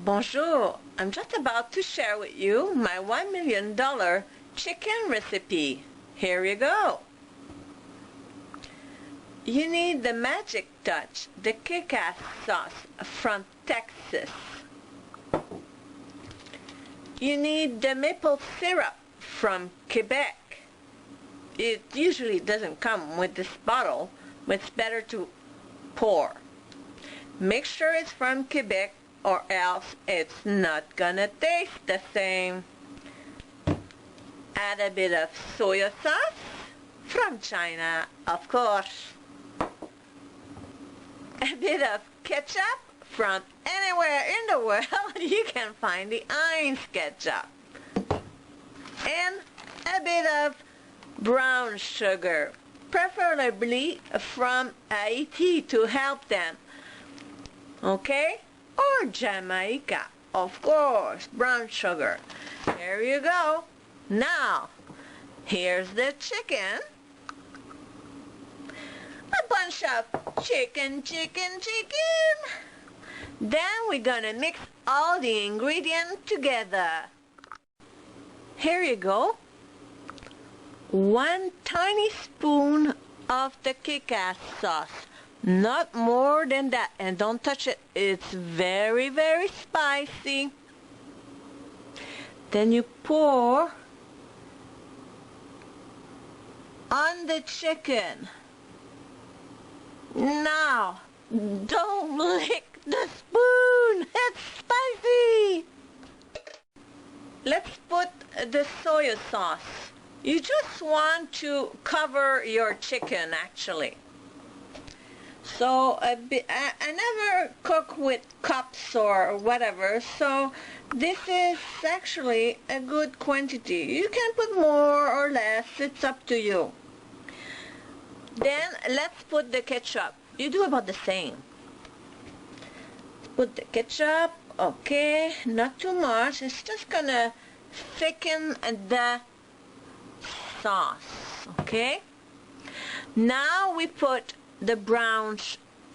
Bonjour, I'm just about to share with you my $1 million chicken recipe. Here you go. You need the magic touch, the kick-ass sauce from Texas. You need the maple syrup from Quebec. It usually doesn't come with this bottle, but it's better to pour. Make sure it's from Quebec or else it's not gonna taste the same. Add a bit of soy sauce from China, of course. A bit of ketchup from anywhere in the world you can find the Heinz ketchup. And a bit of brown sugar, preferably from Haiti to help them. Okay? Or Jamaica, of course, brown sugar. There you go. Now, here's the chicken. A bunch of chicken. Then we're gonna mix all the ingredients together. Here you go. 1 tiny spoon of the kick-ass sauce. Not more than that. And don't touch it. It's very, very spicy. Then you pour on the chicken. Now, don't lick the spoon. It's spicy. Let's put the soy sauce. You just want to cover your chicken, actually. So I never cook with cups or whatever, so this is actually a good quantity. You can put more or less, it's up to you. Then let's put the ketchup. You do about the same. Put the ketchup, okay, not too much. It's just gonna thicken the sauce, okay? Now we put the brown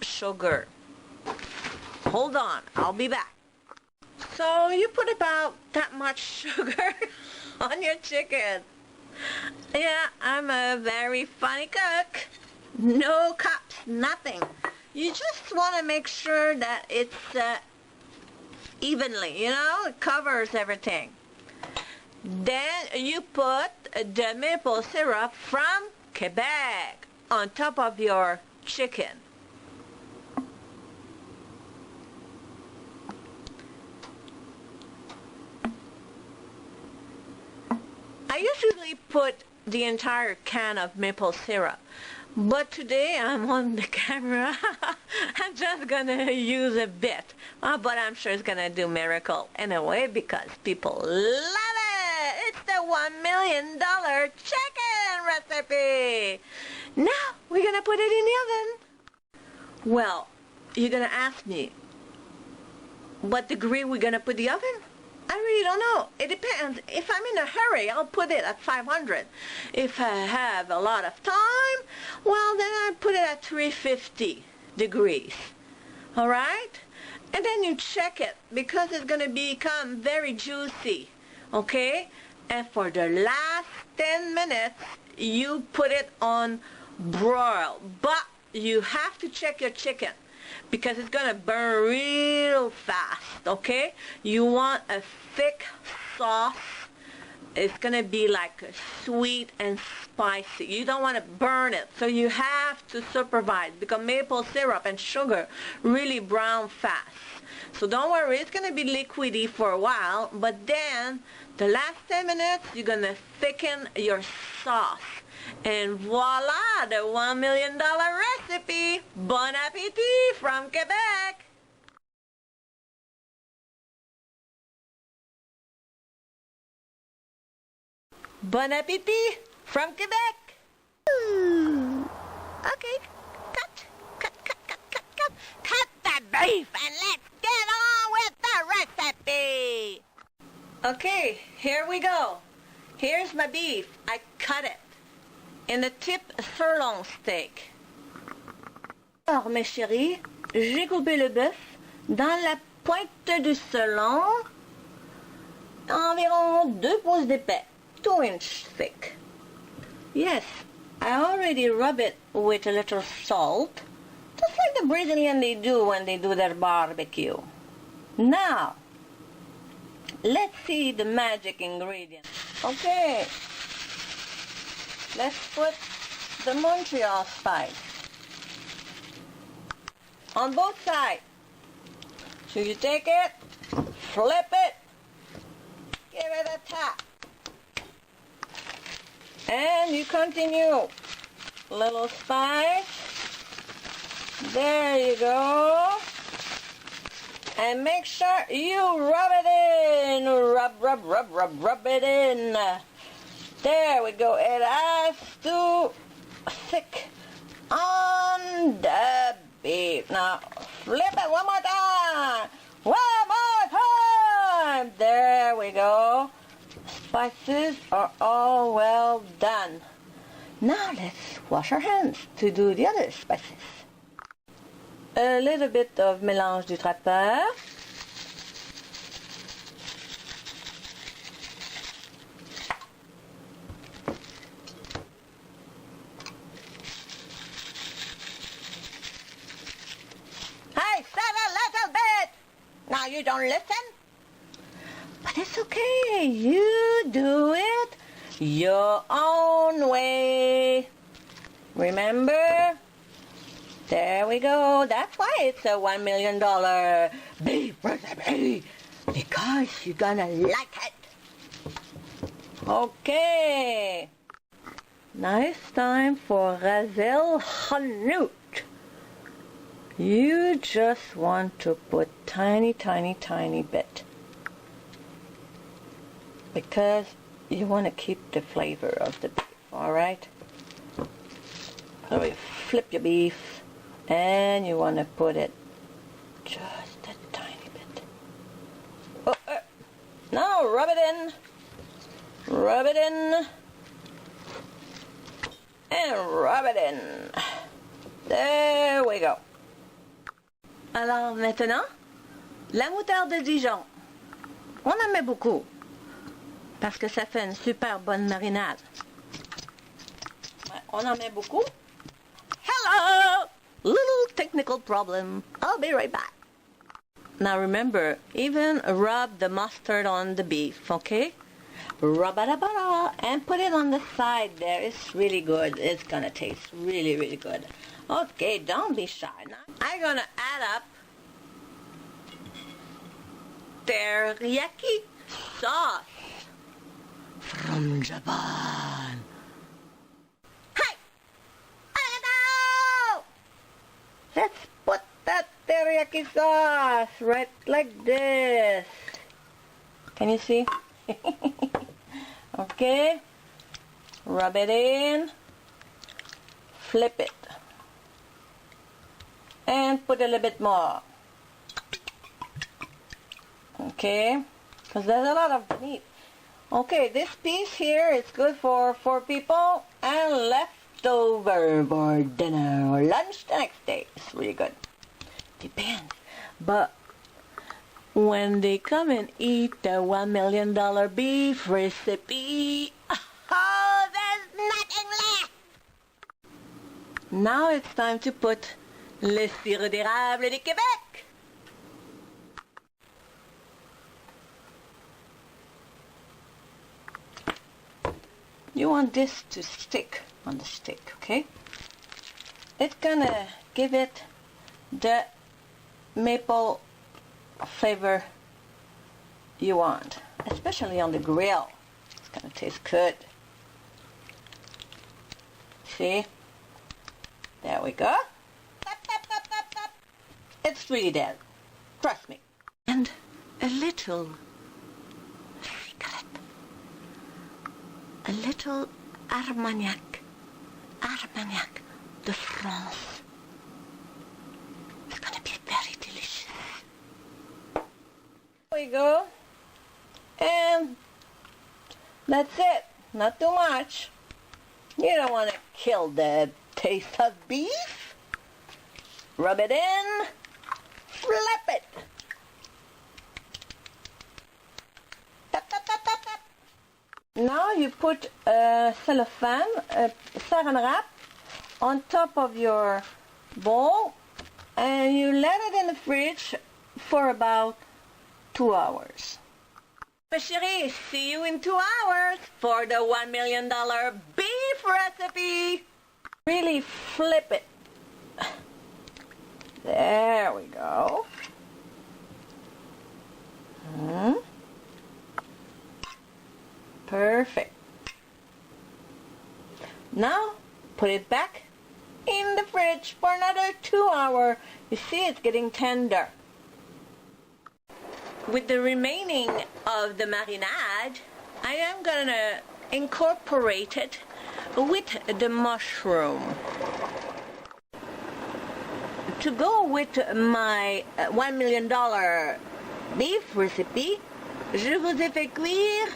sugar. Hold on, I'll be back. So you put about that much sugar on your chicken. Yeah, I'm a very funny cook. No cups, nothing. You just want to make sure that it's evenly, it covers everything. Then you put the maple syrup from Quebec on top of your chicken. I usually put the entire can of maple syrup, but today I'm on the camera. I'm just gonna use a bit, but I'm sure it's gonna do miracle anyway because people love it. It's the $1 million chicken recipe. Now we're gonna put it in the oven. Well, you're gonna ask me what degree we're gonna put the oven? I really don't know. It depends. If I'm in a hurry, I'll put it at 500. If I have a lot of time, well, then I put it at 350 degrees. All right? And then you check it because it's going to become very juicy. Okay? And for the last 10 minutes, you put it on broil. But you have to check your chicken, because it's going to burn real fast, okay? You want a thick sauce. It's going to be like sweet and spicy. You don't want to burn it, so you have to supervise, because maple syrup and sugar really brown fast. So don't worry, it's going to be liquidy for a while, but then the last 10 minutes, you're going to thicken your sauce. And voila, the $1 million recipe. Bon appetit from Quebec. Bon appetit from Quebec. Okay, cut the beef and let's get on with the recipe. Okay, here we go. Here's my beef. I cut it in the tip sirloin steak. Alors mes chéris, j'ai coupé le bœuf dans la pointe du selon, environ 2 pouces d'épais, 2 inches thick. Yes, I already rub it with a little salt, just like the Brazilian they do when they do their barbecue. Now, let's see the magic ingredient. Okay, let's put the Montreal spice on both sides. So you take it, flip it, give it a tap, and you continue. Little spice, there you go, and make sure you rub it in, rub it in. There we go. It has to stick on the beef. Now flip it one more time. One more time. There we go. Spices are all well done. Now let's wash our hands to do the other spices. A little bit of mélange du traiteur. Now you don't listen? But it's okay. You do it your own way. Remember? There we go. That's why it's a $1 million beef recipe. Because you're gonna like it. Okay. Now it's time for Razel Hanout. You just want to put tiny bit, because you want to keep the flavor of the beef, alright? So you flip your beef and you want to put it just a tiny bit. Oh, now rub it in, and rub it in. There we go. Alors maintenant, la moutarde de Dijon. On en met beaucoup parce que ça fait une super bonne marinade. On en met beaucoup. Hello! Little technical problem. I'll be right back. Now remember, even rub the mustard on the beef, okay? Rub-a-da-ba-da, and put it on the side there. It's really good. It's gonna taste really good. Okay, don't be shy. Now I'm gonna add up teriyaki sauce from Japan. Hey! Arigato! Let's put that teriyaki sauce right like this. Can you see? Okay. Rub it in. Flip it. And put a little bit more. Okay, because there's a lot of meat. Okay, this piece here is good for 4 people and leftover for dinner or lunch the next day. It's really good. Depends. But when they come and eat the $1 million beef recipe, oh, there's nothing left. Now it's time to put le sirop d'érable du Québec. You want this to stick on the stick, okay? It's gonna give it the maple flavor you want, especially on the grill. It's gonna taste good. See? There we go. It's really there. Trust me. And a little secret. A little Armagnac de France. It's going to be very delicious. There we go. And that's it. Not too much. You don't want to kill the taste of beef. Rub it in. Flip it. Now you put a cellophane, a saran wrap, on top of your bowl, and you let it in the fridge for about 2 hours. My chérie, see you in 2 hours for the $1 million beef recipe. Really flip it. There we go. Perfect. Now put it back in the fridge for another 2 hours. You see, it's getting tender. With the remaining of the marinade, I am gonna incorporate it with the mushroom. To go with my $1 million beef recipe, je vous ai fait cuire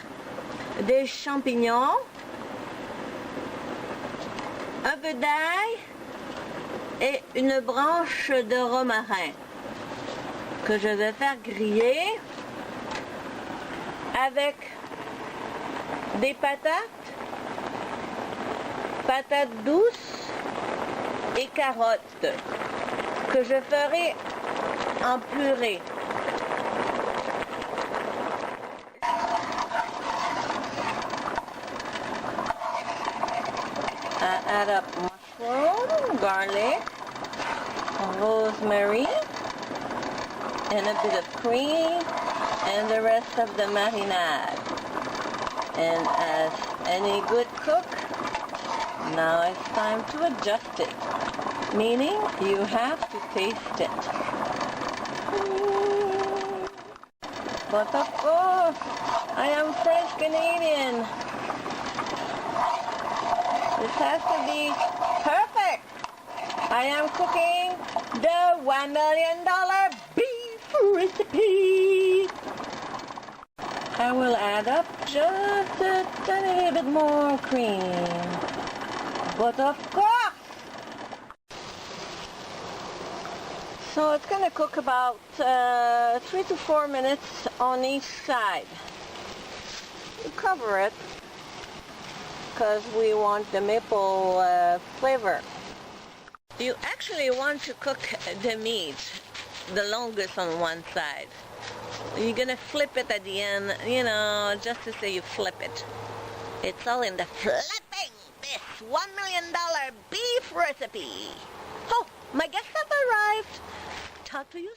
des champignons, un peu d'ail et une branche de romarin que je vais faire griller avec des patates douces et carottes que je ferai en purée. I add up mushroom, garlic, rosemary, and a bit of cream, and the rest of the marinade. And as any good cook, now it's time to adjust it, meaning you have to taste it. But of course, I am French Canadian. This has to be perfect. I am cooking the $1 million beef recipe. I will add up just a tiny bit more cream. But of course. So it's going to cook about 3 to 4 minutes on each side. You cover it because we want the maple flavor. You actually want to cook the meat the longest on one side. You're gonna flip it at the end, you know, just to say you flip it. It's all in the flipping this $1 million beef recipe. Oh, my guests have arrived. Talk to you.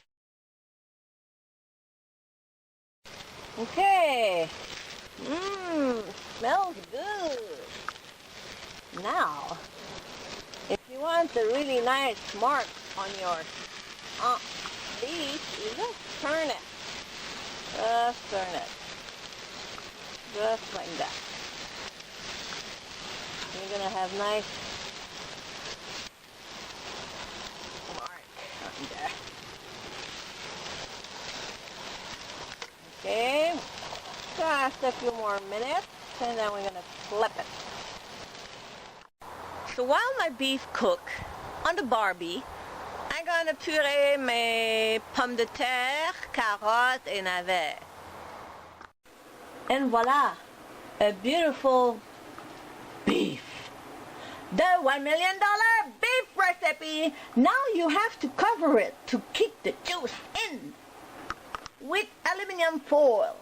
Okay. Smells good. Now, if you want a really nice mark on your beef, you just turn it. Just turn it. Just like that. You're going to have nice mark on there. Okay. Just a few more minutes, and then we're going to flip it. So while my beef cook on the Barbie, I'm gonna puree mes pommes de terre, carottes, et navets. And voila, a beautiful beef. The $1 million beef recipe. Now you have to cover it to keep the juice in with aluminum foil.